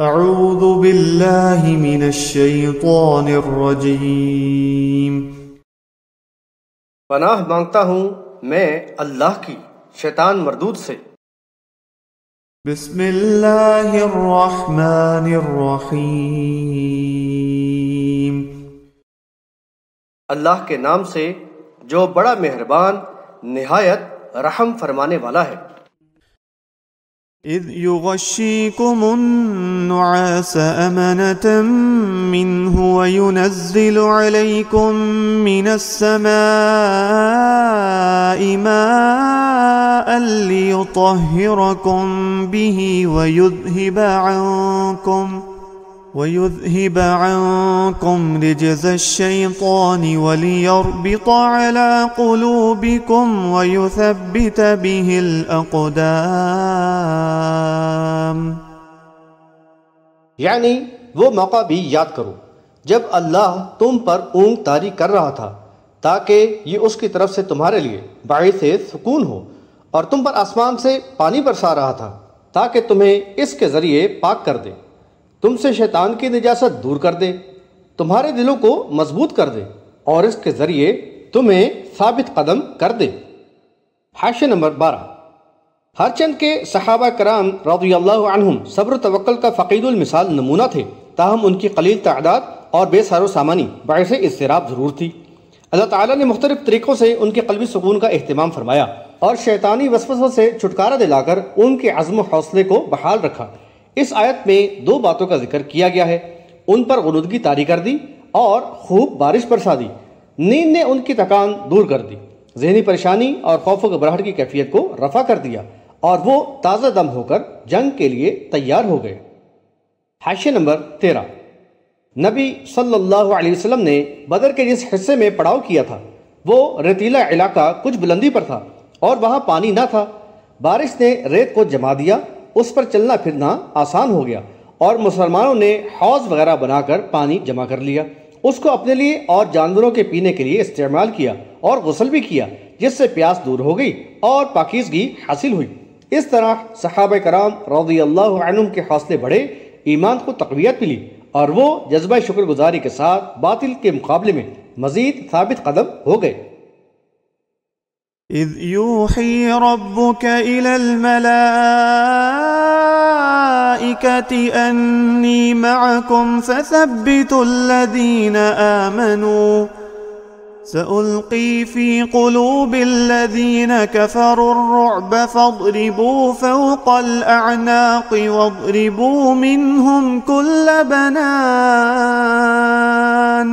اعوذ باللہ من الشیطان الرجیم۔ پناہ مانگتا ہوں میں اللہ کی شیطان مردود سے۔ بسم اللہ الرحمن الرحیم۔ اللہ کے نام سے جو بڑا مہربان نہایت رحم فرمانے والا ہے۔ اذ یغشیکم النعاس امنة منه وینزل علیکم من السماء ماء لیطہرکم به ويذهب عنكم رجز الشيطان وليربط على قلوبكم ويثبت به الأقدام۔ یعنی وہ موقع بھی یاد کرو جب اللہ تم پر اونگ طاری کر رہا تھا تاکہ یہ اس کی طرف سے تمہارے لیے باعث سکون ہو، اور تم پر آسمان سے پانی برسا رہا تھا تاکہ تمہیں اس کے ذریعے پاک کر دے، تم سے شیطان کی نجاست دور کر دے، تمہارے دلوں کو مضبوط کر دے، اور اس کے ذریعے تمہیں ثابت قدم کر دے۔ حاشیہ نمبر 12۔ ہر چند کے صحابہ کرام رضی اللہ عنہم صبر و توکل کا فقید المثال نمونہ تھے، تاہم ان کی قلیل تعداد اور بے سار و سامانی باعث اضطراب ضرور تھی۔ اللہ تعالیٰ نے مختلف طریقوں سے ان کے قلبی سکون کا اہتمام فرمایا اور شیطانی وسوسوں سے چھٹکارا دلا کر ان کے عزم و حوصلے کو بحال رکھا۔ اس آیت میں دو باتوں کا ذکر کیا گیا ہے، ان پر غنودگی طاری کر دی اور خوب بارش برسا دی۔ نیند نے ان کی تکان دور کر دی، ذہنی پریشانی اور خوف و گھبراہٹ کی کیفیت کو رفع کر دیا، اور وہ تازہ دم ہو کر جنگ کے لیے تیار ہو گئے۔ حاشیہ نمبر 13۔ نبی صلی اللہ علیہ وسلم نے بدر کے جس حصے میں پڑاؤ کیا تھا وہ ریتیلا علاقہ کچھ بلندی پر تھا اور وہاں پانی نہ تھا۔ بارش نے ریت کو جما دیا، اس پر چلنا پھرنا آسان ہو گیا، اور مسلمانوں نے حوض وغیرہ بنا کر پانی جمع کر لیا، اس کو اپنے لیے اور جانوروں کے پینے کے لیے استعمال کیا اور غسل بھی کیا، جس سے پیاس دور ہو گئی اور پاکیزگی حاصل ہوئی۔ اس طرح صحابہ کرام رضی اللہ عنہم کے حوصلے بڑھے، ایمان کو تقویت ملی، اور وہ جذبہ شکر گزاری کے ساتھ باطل کے مقابلے میں مزید ثابت قدم ہو گئے۔ اذ یوحی ربک الی الملائکۃ انی معکم فثبتوا الذین آمنوا سألقی فی قلوب الذین کفروا الرعب فاضربوا فوق الأعناق واضربوا منهم كل بنان۔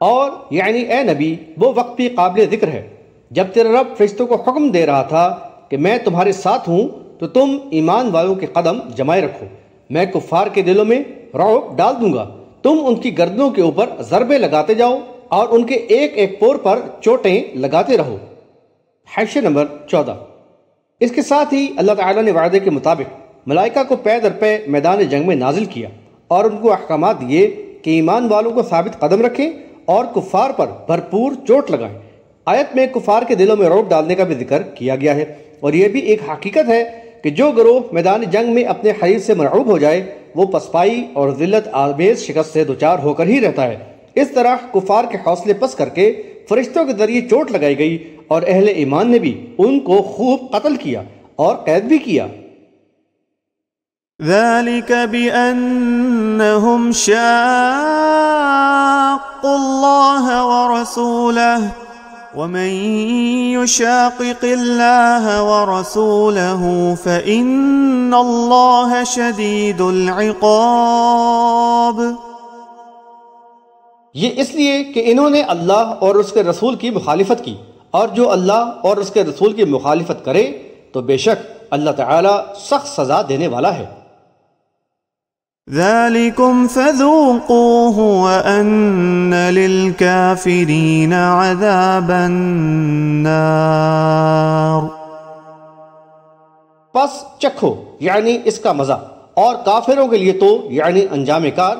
اور یعنی اے نبی وہ وقت بھی قابل ذکر ہے جب تیرا رب فرشتوں کو حکم دے رہا تھا کہ میں تمہارے ساتھ ہوں، تو تم ایمان والوں کے قدم جمائے رکھو، میں کفار کے دلوں میں رعب ڈال دوں گا، تم ان کی گردنوں کے اوپر ضربے لگاتے جاؤ اور ان کے ایک ایک پور پر چوٹیں لگاتے رہو۔ حاشیہ نمبر 14۔ اس کے ساتھ ہی اللہ تعالیٰ نے وعدے کے مطابق ملائکہ کو پے در پے میدان جنگ میں نازل کیا اور ان کو احکامات دیے کہ ایمان والوں کو ثابت قدم رکھیں اور کفار پر بھرپور چوٹ لگائیں۔ آیت میں کفار کے دلوں میں رعب ڈالنے کا بھی ذکر کیا گیا ہے، اور یہ بھی ایک حقیقت ہے کہ جو گروہ میدان جنگ میں اپنے حریف سے مرعوب ہو جائے وہ پسپائی اور ذلت آمیز شکست سے دوچار ہو کر ہی رہتا ہے۔ اس طرح کفار کے حوصلے پس کر کے فرشتوں کے ذریعے چوٹ لگائی گئی، اور اہل ایمان نے بھی ان کو خوب قتل کیا اور قید بھی کیا۔ ذلك بأنهم شاقوا الله ورسوله ومن يشاقق الله ورسوله فإن الله شديد العقاب۔ یہ اس لیے کہ انہوں نے اللہ اور اس کے رسول کی مخالفت کی، اور جو اللہ اور اس کے رسول کی مخالفت کرے تو بے شک اللہ تعالی سخت سزا دینے والا ہے۔ ذَلِكُمْ فَذُوقُوهُ وَأَنَّ لِلْكَافِرِينَ عَذَابَ النَّارِ۔ پس چکھو یعنی اس کا مزہ، اور کافروں کے لیے تو یعنی انجام کار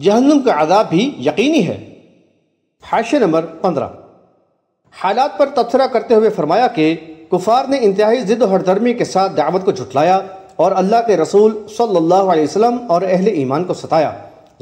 جہنم کا عذاب بھی یقینی ہے۔ حاشیہ نمبر 15۔ حالات پر تبصرہ کرتے ہوئے فرمایا کہ کفار نے انتہائی ضد و ہردرمی کے ساتھ دعوت کو جھٹلایا اور اللہ کے رسول صلی اللہ علیہ وسلم اور اہل ایمان کو ستایا۔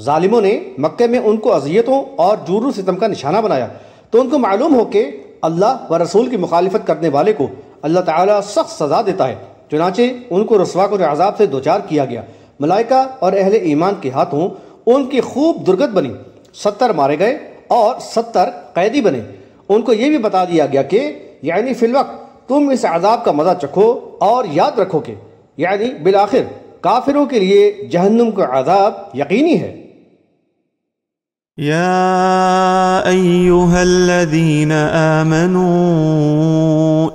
ظالموں نے مکے میں ان کو اذیتوں اور جور و ستم کا نشانہ بنایا، تو ان کو معلوم ہو کہ اللہ و رسول کی مخالفت کرنے والے کو اللہ تعالیٰ سخت سزا دیتا ہے، چنانچہ ان کو رسوا کن عذاب سے دوچار کیا گیا۔ ملائکہ اور اہل ایمان کے ہاتھوں ان کی خوب درگت بنی، 70 مارے گئے اور 70 قیدی بنے۔ ان کو یہ بھی بتا دیا گیا کہ یعنی فی الوقت تم اس عذاب کا مزہ چکھو اور یاد رکھو کہ یعنی بالآخر کافروں کے لیے جہنم کا عذاب یقینی ہے۔ يا أيها الذين آمنوا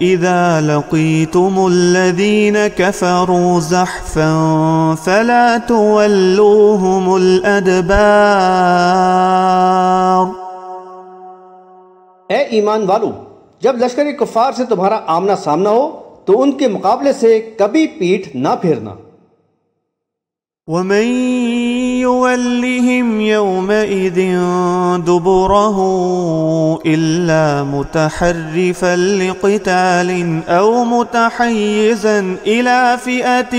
إذا لقيتم الذين كفروا زحفا فلا تولوهم الأدبار۔ اے ایمان والو، جب لشکر کفار سے تمہارا آمنا سامنا ہو تو ان کے مقابلے سے کبھی پیٹھ نہ پھیرنا۔ ومن يولهم يومئذ دبره إلا متحرفا لقتال أو متحيزا إلى فئة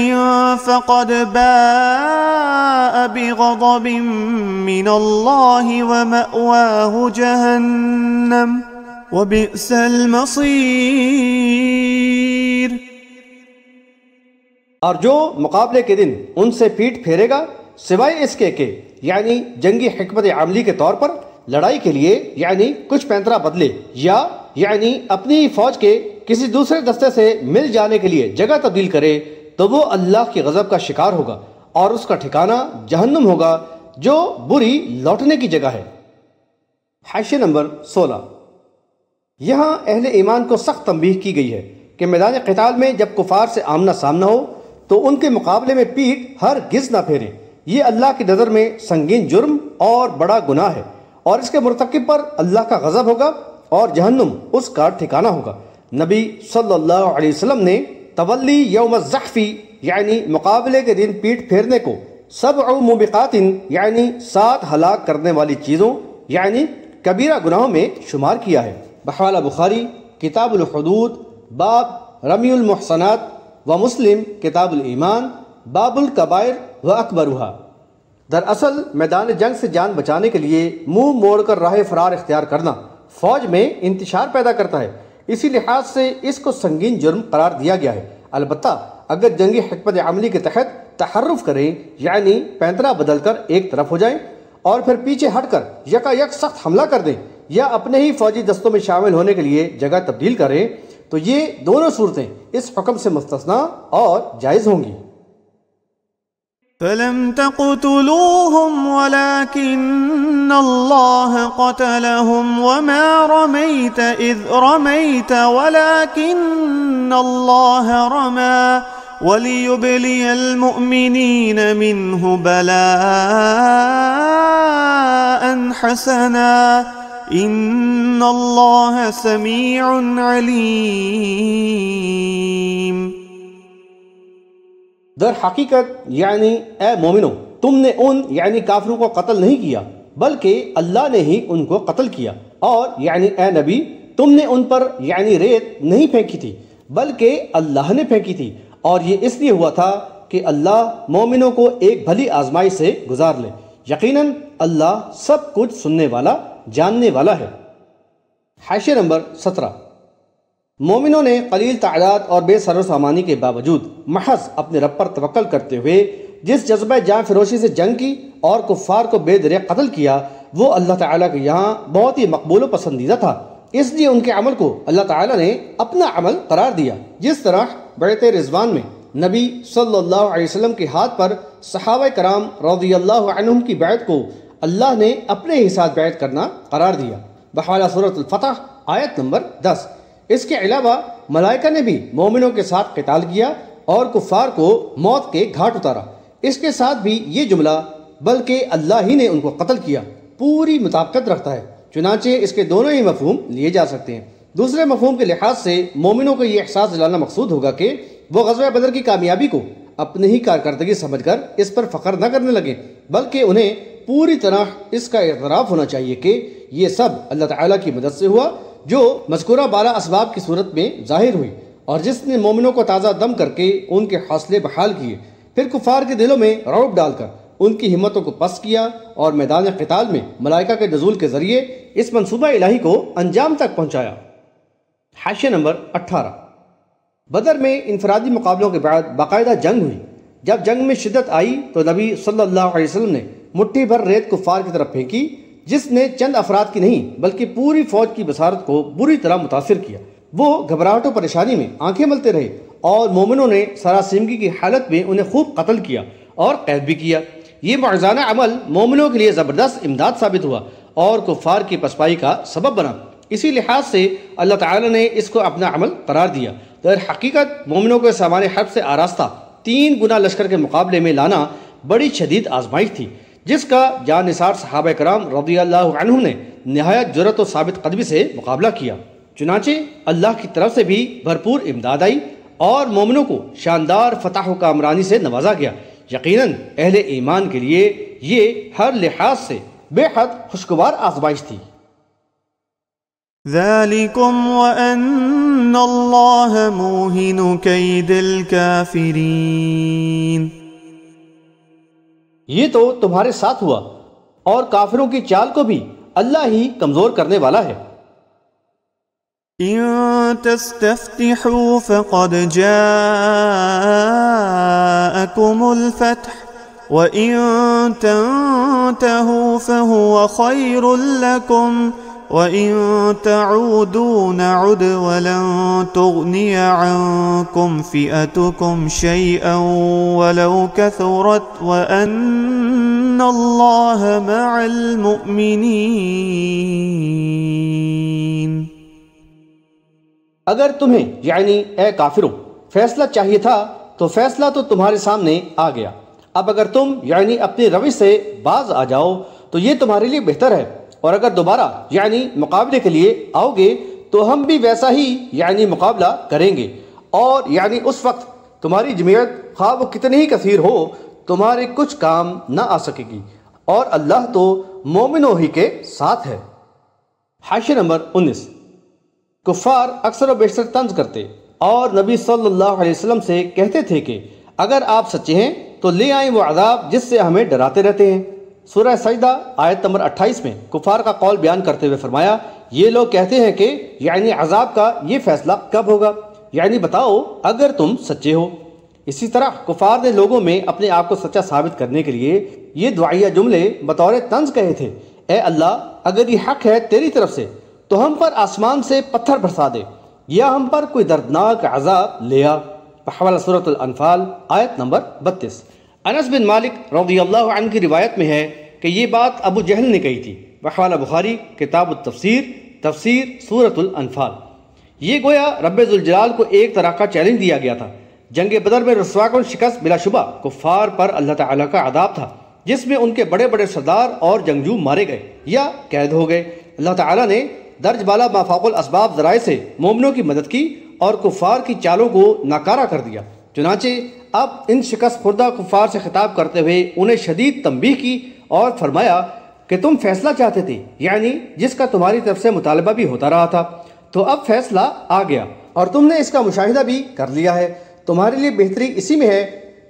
فقد باء بغضب من الله ومأواه جهنم وبئس المصير۔ اور جو مقابلے کے دن ان سے پیٹ پھیرے گا سوائے اس کے کہ یعنی جنگی حکمت عملی کے طور پر لڑائی کے لیے یعنی کچھ پینترا بدلے، یا یعنی اپنی فوج کے کسی دوسرے دستے سے مل جانے کے لیے جگہ تبدیل کرے، تو وہ اللہ کی غضب کا شکار ہوگا اور اس کا ٹھکانہ جہنم ہوگا جو بری لوٹنے کی جگہ ہے۔ حاشیہ نمبر 16۔ یہاں اہل ایمان کو سخت تنبیہ کی گئی ہے کہ میدان قتال میں جب کفار سے آمنا سامنا ہو تو ان کے مقابلے میں پیٹھ ہرگز نہ پھیریں۔ یہ اللہ کی نظر میں سنگین جرم اور بڑا گناہ ہے، اور اس کے مرتکب پر اللہ کا غضب ہوگا اور جہنم اس کا ٹھکانہ ہوگا۔ نبی صلی اللہ علیہ وسلم نے تولی یوم الزحف یعنی مقابلے کے دن پیٹھ پھیرنے کو 7 موبقات یعنی 7 ہلاک کرنے والی چیزوں یعنی کبیرہ گناہوں میں شمار کیا ہے۔ بحوالہ بخاری کتاب الحدود باب رمی المحصنات و مسلم کتاب الایمان باب الکبائر و اکبرها۔ دراصل میدان جنگ سے جان بچانے کے لیے منہ موڑ کر راہ فرار اختیار کرنا فوج میں انتشار پیدا کرتا ہے، اسی لحاظ سے اس کو سنگین جرم قرار دیا گیا ہے۔ البتہ اگر جنگی حکمت عملی کے تحت تحرف کریں یعنی پینترا بدل کر ایک طرف ہو جائیں اور پھر پیچھے ہٹ کر یکا یک سخت حملہ کر دیں یا اپنے ہی فوجی دستوں میں شامل ہونے کے لیے جگہ تبدیل کریں تو یہ دونوں صورتیں اس حکم سے مستثنیٰ اور جائز ہوں گی۔ فلم تقتلوهم ولكن الله قتلهم وما رميت إذ رميت ولكن الله رمى وليبلي المؤمنين منه بلاء حسنا ان اللہ سمیع علیم۔ در حقیقت یعنی اے مومنو، تم نے ان یعنی کافروں کو قتل نہیں کیا بلکہ اللہ نے ہی ان کو قتل کیا، اور یعنی اے نبی تم نے ان پر یعنی ریت نہیں پھینکی تھی بلکہ اللہ نے پھینکی تھی، اور یہ اس لیے ہوا تھا کہ اللہ مومنوں کو ایک بھلی آزمائی سے گزار لے۔ یقیناً اللہ سب کچھ سننے والا جاننے والا ہے۔ حاشیہ نمبر 17۔ مومنوں نے قلیل تعداد اور بے سر و سامانی کے باوجود محض اپنے رب پر توکل کرتے ہوئے جس جذبہ جان فروشی سے جنگ کی اور کفار کو بے درے قتل کیا وہ اللہ تعالیٰ کے یہاں بہت ہی مقبول و پسندیدہ تھا، اس لیے ان کے عمل کو اللہ تعالیٰ نے اپنا عمل قرار دیا۔ جس طرح بیعت رضوان میں نبی صلی اللہ علیہ وسلم کے ہاتھ پر صحابہ کرام رضی اللہ عنہم کی بیعت کو اللہ نے اپنے ہی ساتھ بیعت کرنا قرار دیا۔ بحوالہ سورۃ الفتح آیت نمبر 10۔ اس کے علاوہ ملائکہ نے بھی مومنوں کے ساتھ قتال کیا اور کفار کو موت کے گھاٹ اتارا۔ اس کے ساتھ بھی یہ جملہ بلکہ اللہ ہی نے ان کو قتل کیا پوری مطابقت رکھتا ہے، چنانچہ اس کے دونوں ہی مفہوم لیے جا سکتے ہیں۔ دوسرے مفہوم کے لحاظ سے مومنوں کو یہ احساس دلانا مقصود ہوگا کہ وہ غزوہ بدر کی کامیابی کو اپنی ہی کارکردگی سمجھ کر اس پر فخر نہ کرنے لگیں، بلکہ انہیں پوری طرح اس کا اعتراف ہونا چاہیے کہ یہ سب اللہ تعالیٰ کی مدد سے ہوا جو مذکورہ بالا اسباب کی صورت میں ظاہر ہوئی، اور جس نے مومنوں کو تازہ دم کر کے ان کے حوصلے بحال کیے، پھر کفار کے دلوں میں رعب ڈال کر ان کی ہمتوں کو پست کیا اور میدان قتال میں ملائکہ کے نزول کے ذریعے اس منصوبہ الہی کو انجام تک پہنچایا۔ حاشیہ نمبر 18۔ بدر میں انفرادی مقابلوں کے بعد باقاعدہ جنگ ہوئی۔ جب جنگ میں شدت آئی تو نبی صلی اللہ علیہ وسلم نے مٹھی بھر ریت کفار کی طرف پھینکی، جس نے چند افراد کی نہیں بلکہ پوری فوج کی بصارت کو بری طرح متاثر کیا۔ وہ گھبراہٹ و پریشانی میں آنکھیں ملتے رہے اور مومنوں نے سراسیمگی کی حالت میں انہیں خوب قتل کیا اور قید بھی کیا۔ یہ معجزانہ عمل مومنوں کے لیے زبردست امداد ثابت ہوا اور کفار کی پسپائی کا سبب بنا۔ اسی لحاظ سے اللہ تعالی نے اس کو اپنا عمل قرار دیا۔ در حقیقت مومنوں کو سامان حرب سے آراستہ 3 گنا لشکر کے مقابلے میں لانا بڑی شدید آزمائش تھی، جس کا جان نثار صحابہ کرام رضی اللہ عنہم نے نہایت جرأت و ثابت قدمی سے مقابلہ کیا۔ چنانچہ اللہ کی طرف سے بھی بھرپور امداد آئی اور مومنوں کو شاندار فتح و کامرانی سے نوازا گیا۔ یقیناً اہل ایمان کے لیے یہ ہر لحاظ سے بے حد خوشگوار آزمائش تھی۔ ذَلِكُمْ وَأَنَّ اللَّهَ مُوهِنُ كَيْدِ الْكَافِرِينَ۔ یہ تو تمہارے ساتھ ہوا اور کافروں کی چال کو بھی اللہ ہی کمزور کرنے والا ہے۔ إِن تَسْتَفْتِحُوا فَقَدْ جَاءَكُمُ الْفَتْحُ وَإِن تَنْتَهُوا فَهُوَ خَيْرٌ لَكُمْ وَإِن تَعُودُوا نَعُدْ وَلَن تُغْنِيَ عَنكُمْ فِئَتُكُمْ شَيْئًا وَلَوْ كَثُرَتْ وَأَنَّ اللَّهَ مَعَ الْمُؤْمِنِينَ۔ اگر تمہیں یعنی اے کافروں فیصلہ چاہیے تھا تو فیصلہ تو تمہارے سامنے آ گیا۔ اب اگر تم یعنی اپنی روش سے باز آ جاؤ تو یہ تمہارے لیے بہتر ہے، اور اگر دوبارہ یعنی مقابلے کے لیے آؤ گے تو ہم بھی ویسا ہی یعنی مقابلہ کریں گے، اور یعنی اس وقت تمہاری جمعیت خواہ وہ کتنی ہی کثیر ہو تمہارے کچھ کام نہ آ سکے گی، اور اللہ تو مومنوں ہی کے ساتھ ہے۔ حاشیہ نمبر 19۔ کفار اکثر و بیشتر طنز کرتے اور نبی صلی اللہ علیہ وسلم سے کہتے تھے کہ اگر آپ سچے ہیں تو لے آئیں وہ عذاب جس سے ہمیں ڈراتے رہتے ہیں۔ سورہ سجدہ آیت نمبر 28 میں کفار کا قول بیان کرتے ہوئے فرمایا، یہ لوگ کہتے ہیں کہ یعنی عذاب کا یہ فیصلہ کب ہوگا، یعنی بتاؤ اگر تم سچے ہو۔ اسی طرح کفار نے لوگوں میں اپنے آپ کو سچا ثابت کرنے کے لیے یہ دعائیہ جملے بطور طنز کہے تھے، اے اللہ اگر یہ حق ہے تیری طرف سے تو ہم پر آسمان سے پتھر برسا دے یا ہم پر کوئی دردناک عذاب لے آ۔ بحوالہ سورۃ الانفال آیت نمبر 32۔ انس بن مالک رضی اللہ عنہ کی روایت میں ہے کہ یہ بات ابو جہل نے کہی تھی۔ بحوالہ بخاری کتاب التفسیر، تفسیر سورۃ الانفال۔ یہ گویا رب ذوالجلال کو ایک طرح کا چیلنج دیا گیا تھا۔ جنگ بدر میں رسوا کن شکست بلا شبہ کفار پر اللہ تعالیٰ کا عذاب تھا، جس میں ان کے بڑے بڑے سردار اور جنگجو مارے گئے یا قید ہو گئے۔ اللہ تعالیٰ نے درج بالا مافوق الاسباب ذرائع سے مومنوں کی مدد کی اور کفار کی چالوں کو ناکارہ کر دیا۔ چنانچہ اب ان شکست خوردہ کفار سے خطاب کرتے ہوئے انہیں شدید تنبیہ کی اور فرمایا کہ تم فیصلہ چاہتے تھے، یعنی جس کا تمہاری طرف سے مطالبہ بھی ہوتا رہا تھا، تو اب فیصلہ آ گیا اور تم نے اس کا مشاہدہ بھی کر لیا ہے۔ تمہارے لیے بہتری اسی میں ہے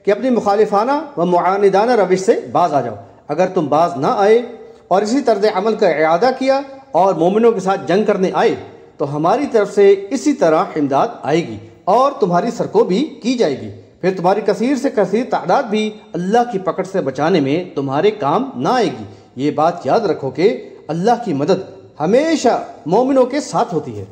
کہ اپنی مخالفانہ و معاندانہ روش سے باز آ جاؤ۔ اگر تم باز نہ آئے اور اسی طرز عمل کا اعادہ کیا اور مومنوں کے ساتھ جنگ کرنے آئے تو ہماری طرف سے اسی طرح امداد آئے گی اور تمہاری سرکوب بھی کی جائے گی۔ پھر تمہاری کثیر سے کثیر تعداد بھی اللہ کی پکڑ سے بچانے میں تمہارے کام نہ آئے گی۔ یہ بات یاد رکھو کہ اللہ کی مدد ہمیشہ مومنوں کے ساتھ ہوتی ہے۔